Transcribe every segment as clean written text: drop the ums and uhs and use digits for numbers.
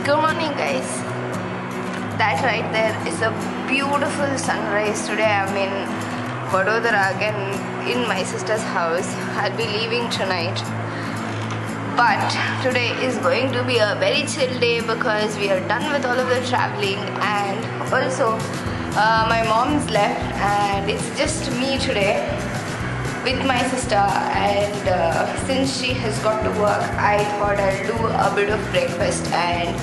Good morning, guys. That right there is a beautiful sunrise. Today I'm in Vadodara again in my sister's house. I'll be leaving tonight. But today is going to be a very chill day because we are done with all of the traveling, and also my mom's left and it's just me today with my sister, and since she has got to work, I thought I'll do a bit of breakfast. And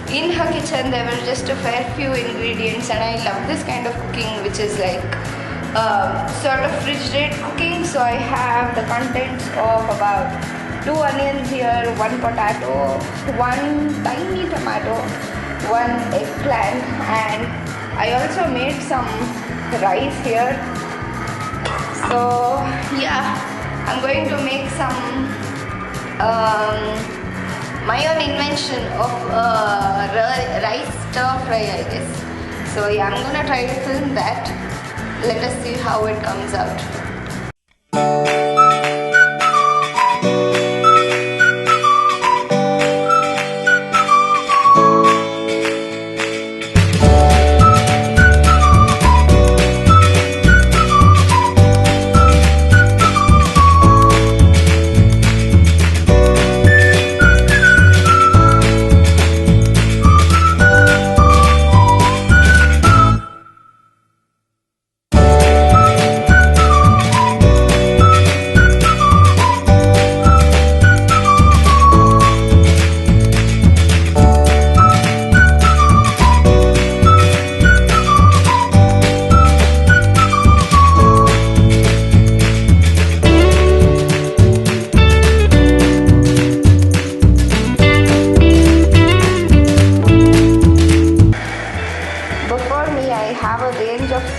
in her kitchen there were just a fair few ingredients, and I love this kind of cooking, which is like sort of fridge rate cooking. So I have the contents of about 2 onions here, 1 potato, 1 tiny tomato, 1 eggplant, and I also made some rice here. So yeah, I'm going to make some my own invention of rice stir fry, I guess. So yeah, I'm gonna try to film that. Let us see how it comes out.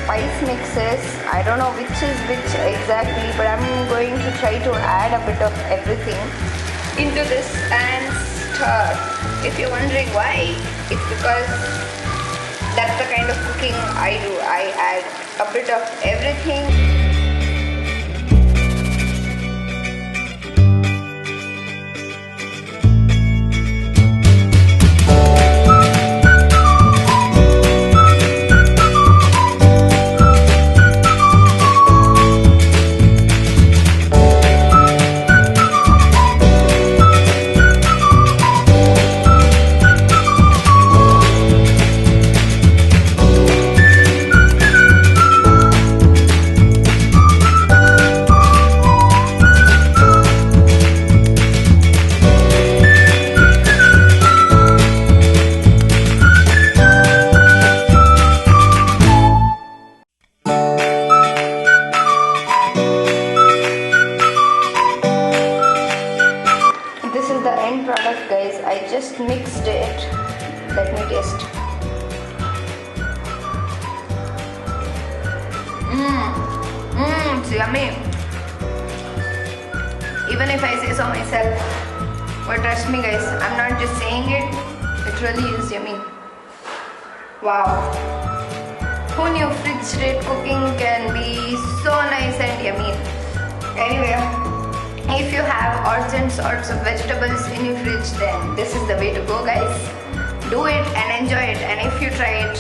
Spice mixes. I don't know which is which exactly, but I'm going to try to add a bit of everything into this and stir. If you're wondering why, it's because that's the kind of cooking I do. I add a bit of everything. Product, guys. I just mixed it. Let me taste. It's yummy. Even if I say so myself, but trust me, guys, I'm not just saying it. It really is yummy. Wow. Who knew fridge rate cooking can be so nice and yummy? Anyway, if you have urgent sorts of vegetables in your fridge, then this is the way to go, guys. Do it and enjoy it. And if you try it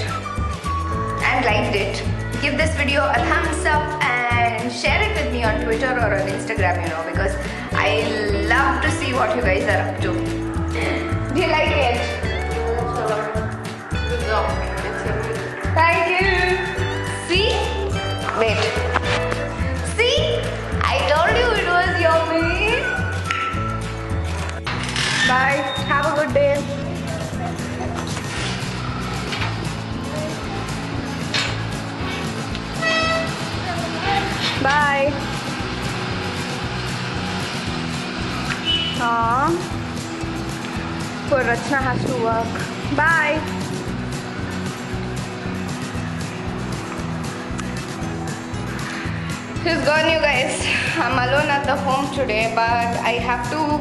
and liked it, give this video a thumbs up and share it with me on Twitter or on Instagram, because I love to see what you guys are up to. Do you like it? Thank you. See? Wait. See? I told you it was yummy. Bye. Have a good day. Bye. Poor Rachna has to work. Bye. She's gone, you guys. I'm alone at the home today, but I have to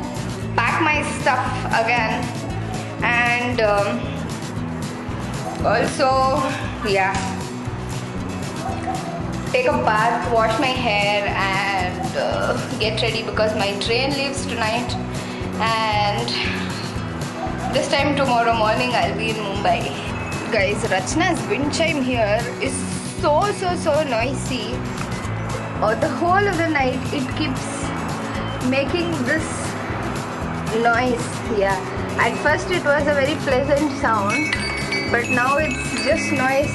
pack my stuff again, and also, yeah, take a bath, wash my hair, and get ready because my train leaves tonight. And This time tomorrow morning I'll be in Mumbai. Guys, Rachna's wind chime here is so noisy. The whole of the night it keeps making this noise. Yeah, at first it was a very pleasant sound, but now it's just noise.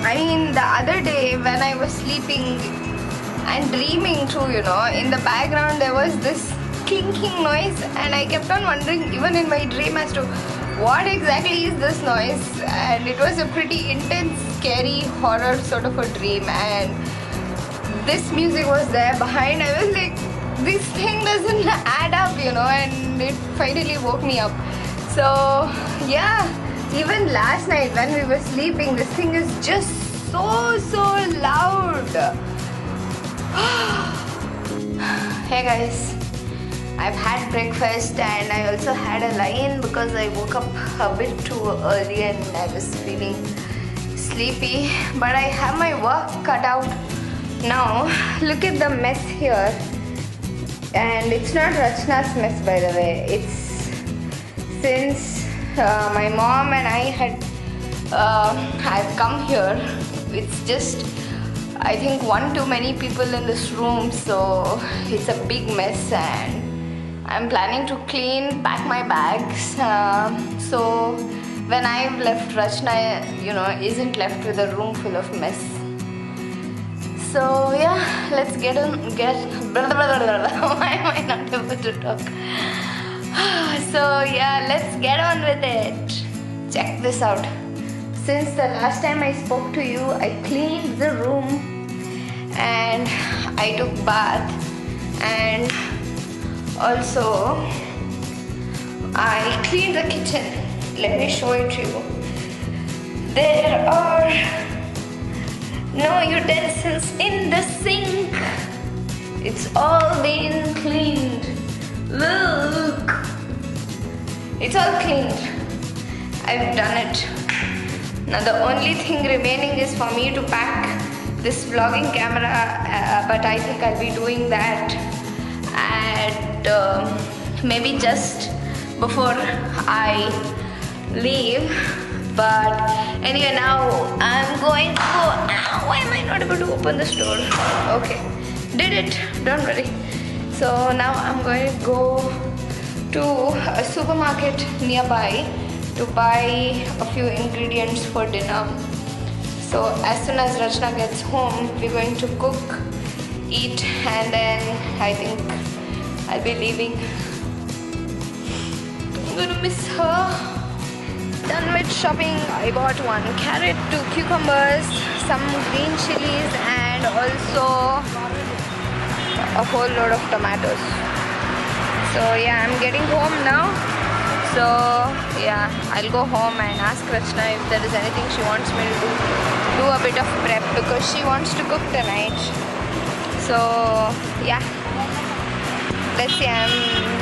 I mean, the other day when I was sleeping and dreaming too, you know, in the background there was this clinking noise, and I kept on wondering even in my dream as to what exactly is this noise. And it was a pretty intense, scary, horror sort of a dream, and this music was there behind. I was like, this thing doesn't add up, you know, and it finally woke me up. So yeah, even last night when we were sleeping, this thing is just so loud. Hey guys, I've had breakfast and I also had a lie-in because I woke up a bit too early and I was feeling sleepy, but I have my work cut out now. Look at the mess here, and it's not Rachna's mess, by the way. It's since my mom and I had I've come here. It's just, I think, one too many people in this room, so it's a big mess, and I'm planning to clean, pack my bags, so when I've left, Rachna, you know, isn't left with a room full of mess. So yeah, let's get why am I not able to talk? So yeah, let's get on with it. Check this out. Since the last time I spoke to you, I cleaned the room and I took bath, and also I cleaned the kitchen. Let me show it to you. There are no utensils in the sink. It's all been cleaned. Look, it's all cleaned. I've done it. Now the only thing remaining is for me to pack this vlogging camera, but I think I'll be doing that at maybe just before I leave. But anyway, now I'm going to go. Why am I not able to open this door? Okay, did it, don't worry. So now I'm going to go to a supermarket nearby to buy a few ingredients for dinner. So as soon as Rachna gets home, we're going to cook, eat, and then I think I'll be leaving. I'm gonna miss her. Done with shopping. I bought 1 carrot, 2 cucumbers, some green chilies, and also a whole load of tomatoes. So yeah, I'm getting home now. So yeah, I'll go home and ask Rachna if there is anything she wants me to do a bit of prep, because she wants to cook tonight. So yeah, let's see. I'm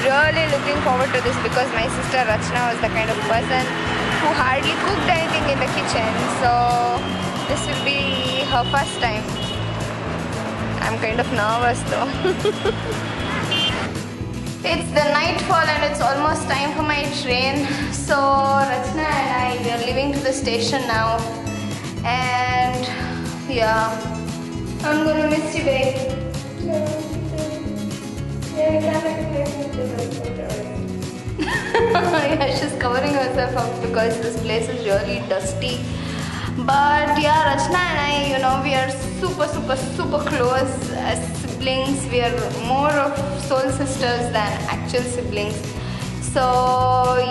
really looking forward to this because my sister Rachna was the kind of person who hardly cooked anything in the kitchen. So this will be her first time. I'm kind of nervous though. It's the nightfall and it's almost time for my train. So Rachna and we are leaving to the station now. And yeah, I'm gonna miss you, babe. Yeah, she's covering herself up because this place is really dusty. But yeah, Rachna and I, you know, we are super close as siblings. We are more of soul sisters than actual siblings. So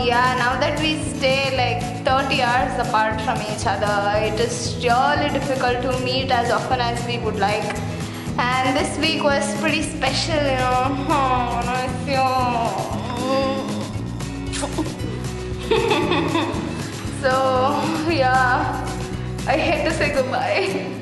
yeah, now that we stay like 30 hours apart from each other, it is really difficult to meet as often as we would like. And this week was pretty special, you know. Oh, I feel. So yeah, I hate to say goodbye.